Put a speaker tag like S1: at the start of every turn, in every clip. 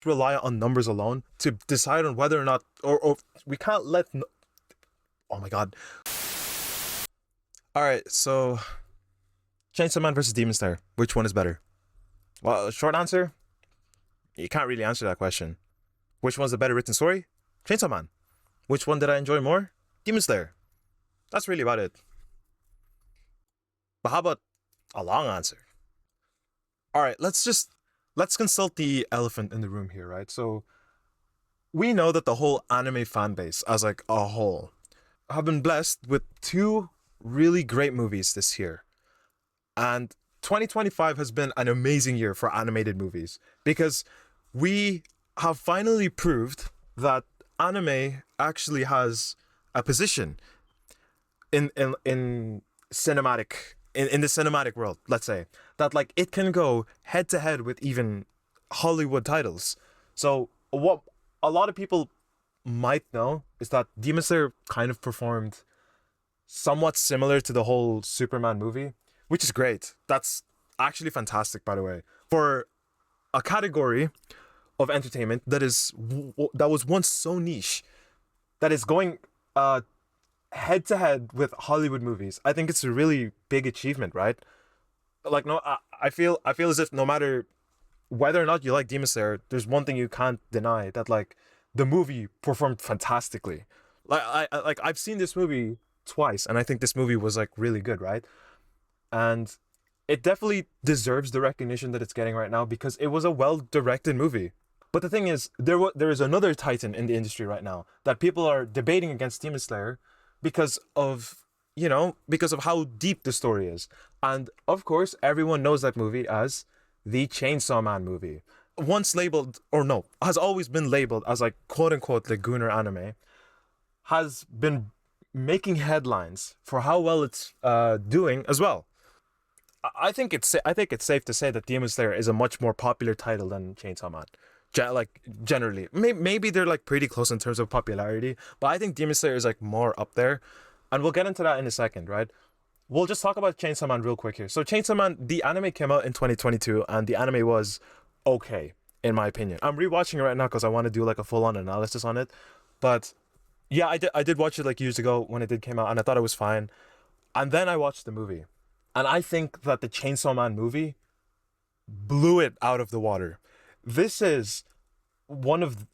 S1: rely on numbers alone to decide on whether or not, or we can't let. Oh my god. All right, so Chainsaw Man versus Demon Slayer. Which one is better? Well, short answer, you can't really answer that question. Which one's the better written story? Chainsaw Man. Which one did I enjoy more? Demon Slayer. That's really about it. But how about a long answer? All right, let's consult the elephant in the room here, right? So we know that the whole anime fan base as like a whole have been blessed with two really great movies this year. And 2025 has been an amazing year for animated movies because we have finally proved that anime actually has a position in cinematic in the cinematic world, let's say. That like it can go head to head with even Hollywood titles. So what a lot of people might know is that Demon Slayer kind of performed somewhat similar to the whole Superman movie, which is great. That's actually fantastic, by the way, for a category of entertainment that was once so niche, that is going head to head with Hollywood movies. I think it's a really big achievement, right? Like no, I feel as if no matter whether or not you like Demon Slayer, there's one thing you can't deny, that like the movie performed fantastically. I've seen this movie twice, and I think this movie was like really good, right? And it definitely deserves the recognition that it's getting right now because it was a well-directed movie. But the thing is, there is another titan in the industry right now that people are debating against Demon Slayer because of, because of how deep the story is. And of course, everyone knows that movie as the Chainsaw Man movie. Once labeled, or no, has always been labeled as like quote unquote the Gooner anime, has been making headlines for how well it's doing as well. I think it's safe to say that Demon Slayer is a much more popular title than Chainsaw Man. Like generally, maybe they're like pretty close in terms of popularity, but I think Demon Slayer is like more up there, and we'll get into that in a second, right? We'll just talk about Chainsaw Man real quick here. So Chainsaw Man, the anime came out in 2022, and the anime was okay in my opinion. I'm rewatching it right now because I want to do like a full-on analysis on it, but yeah, I did watch it like years ago when it did came out, and I thought it was fine, and then I watched the movie, and I think that the Chainsaw Man movie blew it out of the water. This is one of,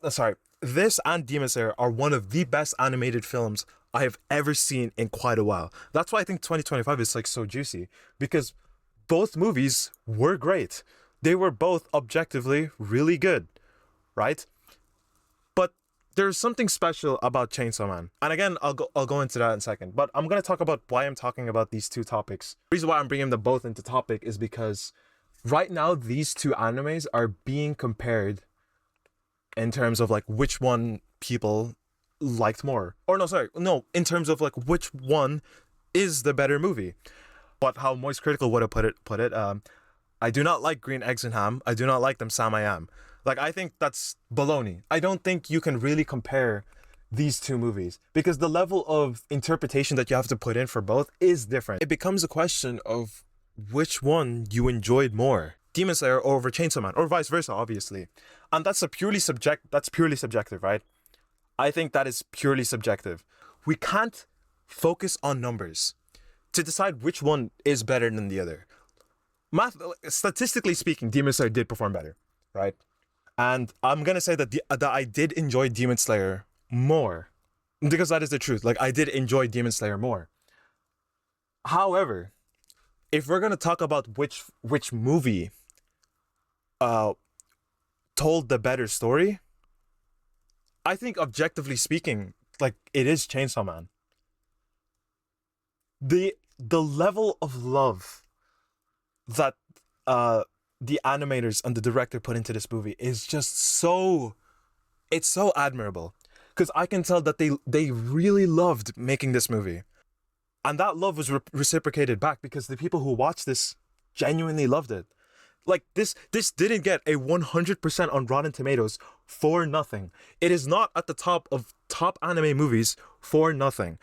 S1: sorry, this and Demon Slayer are one of the best animated films I have ever seen in quite a while. That's why I think 2025 is like so juicy, because both movies were great. They were both objectively really good, right? But there's something special about Chainsaw Man. And again, I'll go into that in a second. But I'm gonna talk about why I'm talking about these two topics. The reason why I'm bringing them both into topic is because right now these two animes are being compared in terms of like which one people liked more. Or no, sorry, no, in terms of like which one is the better movie. But how Moist Critical would have put it, I do not like green eggs and ham. I do not like them Sam I am. Like, I think that's baloney. I don't think you can really compare these two movies because the level of interpretation that you have to put in for both is different. It becomes a question of which one you enjoyed more, Demon Slayer over Chainsaw Man, or vice versa, obviously. And that's purely subjective, right? I think that is purely subjective. We can't focus on numbers to decide which one is better than the other. Statistically speaking, Demon Slayer did perform better, right? And I'm gonna say that that I did enjoy Demon Slayer more, because that is the truth. Like, I did enjoy Demon Slayer more. However, if we're gonna talk about which movie uh told the better story, I think objectively speaking, like, it is Chainsaw Man. The level of love that the animators and the director put into this movie is just it's so admirable, because I can tell that they really loved making this movie, and that love was reciprocated back because the people who watched this genuinely loved it. Like, this didn't get a 100% on Rotten Tomatoes for nothing. It is not at the top of top anime movies for nothing.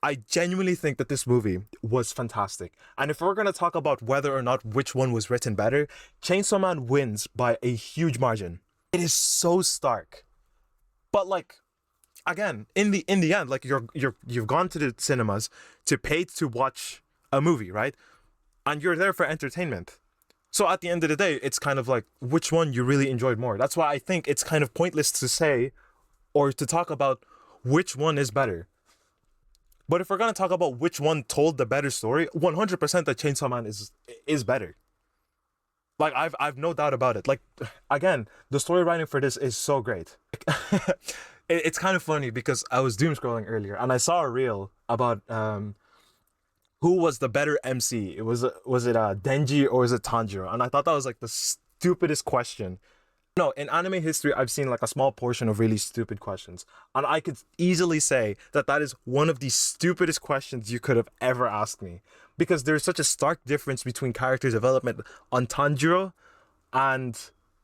S1: I genuinely think that this movie was fantastic. And if we're going to talk about whether or not which one was written better, Chainsaw Man wins by a huge margin. It is so stark. But like, again, in the end, like you've gone to the cinemas to pay to watch a movie, right? And you're there for entertainment. So at the end of the day, it's kind of like which one you really enjoyed more. That's why I think it's kind of pointless to say or to talk about which one is better. But if we're gonna talk about which one told the better story, 100% that Chainsaw Man is better. Like I've no doubt about it. Like again, the story writing for this is so great. It's kind of funny because I was doom scrolling earlier and I saw a reel about who was the better MC. Was it Denji or was it Tanjiro? And I thought that was like the stupidest question. No, in anime history, I've seen like a small portion of really stupid questions. And I could easily say that that is one of the stupidest questions you could have ever asked me. Because there's such a stark difference between character development on Tanjiro and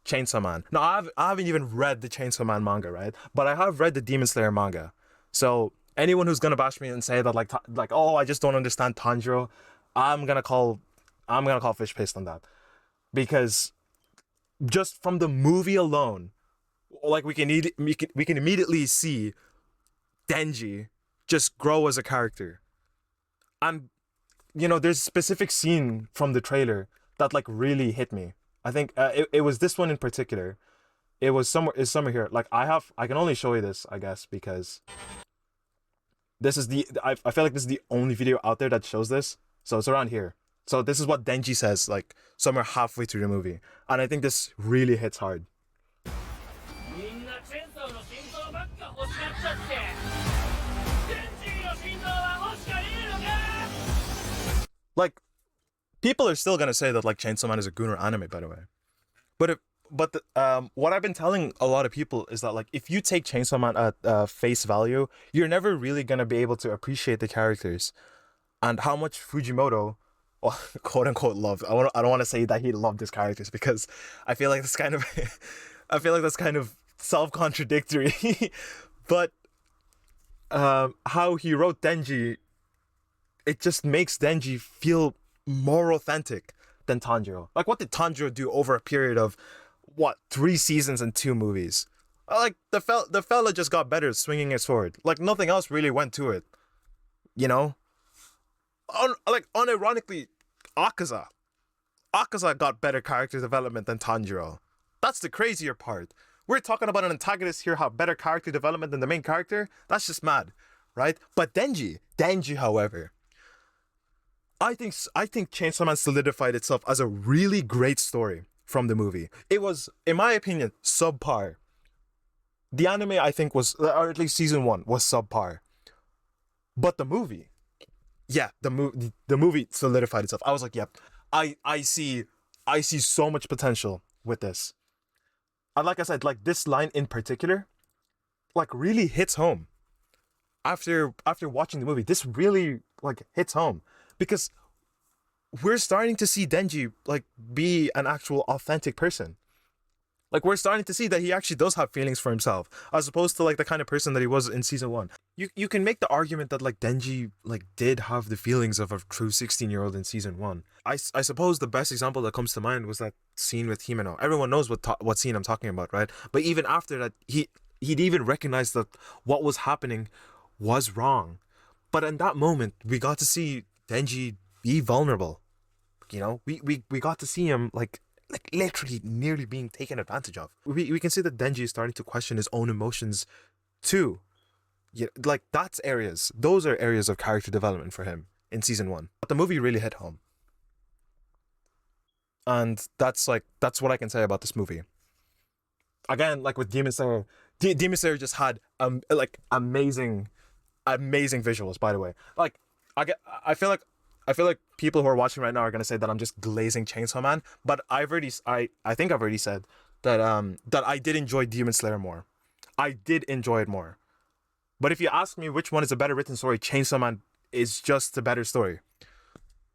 S1: Chainsaw Man. Now, I haven't even read the Chainsaw Man manga, right? But I have read the Demon Slayer manga. So anyone who's gonna bash me and say that like oh, I just don't understand Tanjiro, I'm gonna call fish paste on that. Because just from the movie alone, like we can immediately see Denji just grow as a character. And you know, there's a specific scene from the trailer that like really hit me. I think it was this one in particular. It's somewhere here. Like I can only show you this, I guess, because this is I feel like this is the only video out there that shows this. So it's around here. So this is what Denji says, like somewhere halfway through the movie, and I think this really hits hard. Like, people are still gonna say that like Chainsaw Man is a gooner anime, by the way. What I've been telling a lot of people is that like if you take Chainsaw Man at face value, you're never really gonna be able to appreciate the characters and how much Fujimoto, well, quote unquote, loved. I don't want to say that he loved his characters because I feel like that's kind of self-contradictory. But how he wrote Denji, it just makes Denji feel more authentic than Tanjiro. Like, what did Tanjiro do over a period of, 3 seasons and 2 movies? Like, the fella just got better at swinging his sword. Like, nothing else really went to it. You know? Unironically, Akaza got better character development than Tanjiro. That's the crazier part. We're talking about an antagonist here have better character development than the main character. That's just mad, right? But Denji, however, I think Chainsaw Man solidified itself as a really great story from the movie. It was, in my opinion, subpar. The anime, I think, was, or at least season 1 was subpar. But the movie, yeah, the movie solidified itself. I was like, yep, I see so much potential with this. And like I said, like this line in particular, like really hits home. After watching the movie, this really like hits home because we're starting to see Denji like be an actual authentic person. Like we're starting to see that he actually does have feelings for himself, as opposed to like the kind of person that he was in season 1. You can make the argument that like Denji like did have the feelings of a true 16-year-old in season 1. I suppose the best example that comes to mind was that scene with Himeno. Everyone knows what scene I'm talking about, right? But even after that, he'd even recognized that what was happening was wrong. But in that moment, we got to see Denji be vulnerable. You know, we got to see him like literally nearly being taken advantage of. We can see that Denji is starting to question his own emotions too. Yeah, like those are areas of character development for him in season 1. But the movie really hit home. And that's what I can say about this movie. Again, like with Demon Slayer, Demon Slayer just had like amazing visuals, by the way. Like I feel like people who are watching right now are gonna say that I'm just glazing Chainsaw Man, but I think I've already said that that I did enjoy Demon Slayer more. I did enjoy it more. But if you ask me which one is a better written story, Chainsaw Man is just a better story.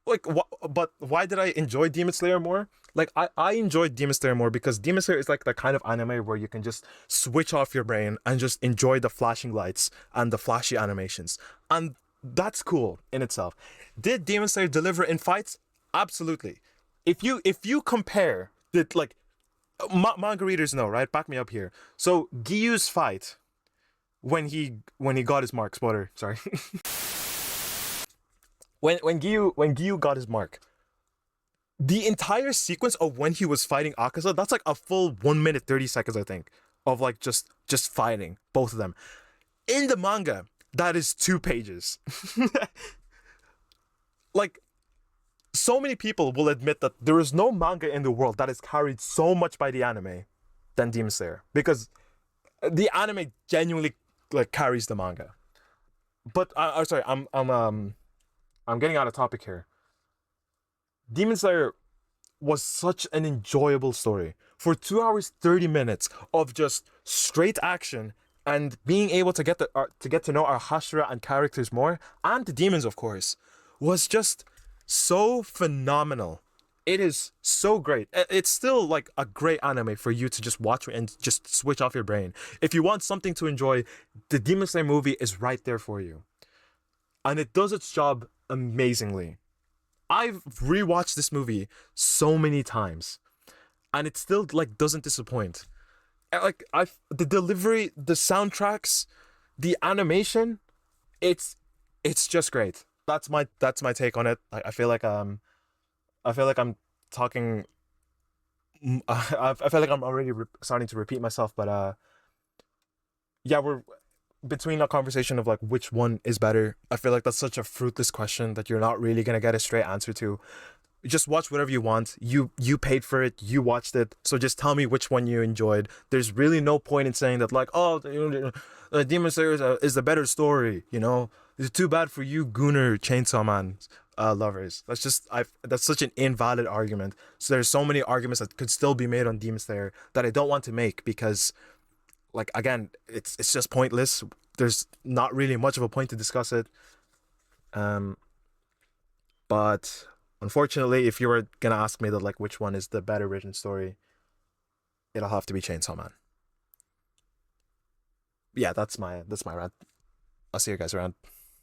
S1: Like, but why did I enjoy Demon Slayer more? Like, I enjoyed Demon Slayer more because Demon Slayer is like the kind of anime where you can just switch off your brain and just enjoy the flashing lights and the flashy animations. And That's cool in itself. Did Demon Slayer deliver in fights? Absolutely. If you compare the like manga readers know, right? Back me up here. So Giyu's fight when he got his mark. Spoiler, sorry. when Giyu got his mark, the entire sequence of when he was fighting Akaza, that's like a full 1 minute 30 seconds, I think, of like just fighting both of them. In the manga, that is 2 pages. Like, so many people will admit that there is no manga in the world that is carried so much by the anime than Demon Slayer, because the anime genuinely like carries the manga. But sorry, I'm getting out of topic here. Demon Slayer was such an enjoyable story for 2 hours 30 minutes of just straight action and being able to get to know our Hashira and characters more, and the demons, of course, was just so phenomenal. It is so great. It's still like a great anime for you to just watch and just switch off your brain. If you want something to enjoy, the Demon Slayer movie is right there for you. And it does its job amazingly. I've rewatched this movie so many times, and it still like doesn't disappoint. Like the delivery, the soundtracks, the animation, it's just great. That's my take on it. I feel like I'm talking. I feel like I'm already starting to repeat myself, but yeah, we're between a conversation of like which one is better. I feel like that's such a fruitless question that you're not really gonna get a straight answer to. Just watch whatever you want. You paid for it. You watched it. So just tell me which one you enjoyed. There's really no point in saying that like, oh, Demon Slayer is the better story. You know, it's too bad for you Gunner Chainsaw Man lovers. That's such an invalid argument. So there's so many arguments that could still be made on Demon Slayer that I don't want to make, because like, again, it's just pointless. There's not really much of a point to discuss it. But unfortunately, if you were gonna ask me that like which one is the better written story, it'll have to be Chainsaw Man. Yeah, that's my rant. I'll see you guys around.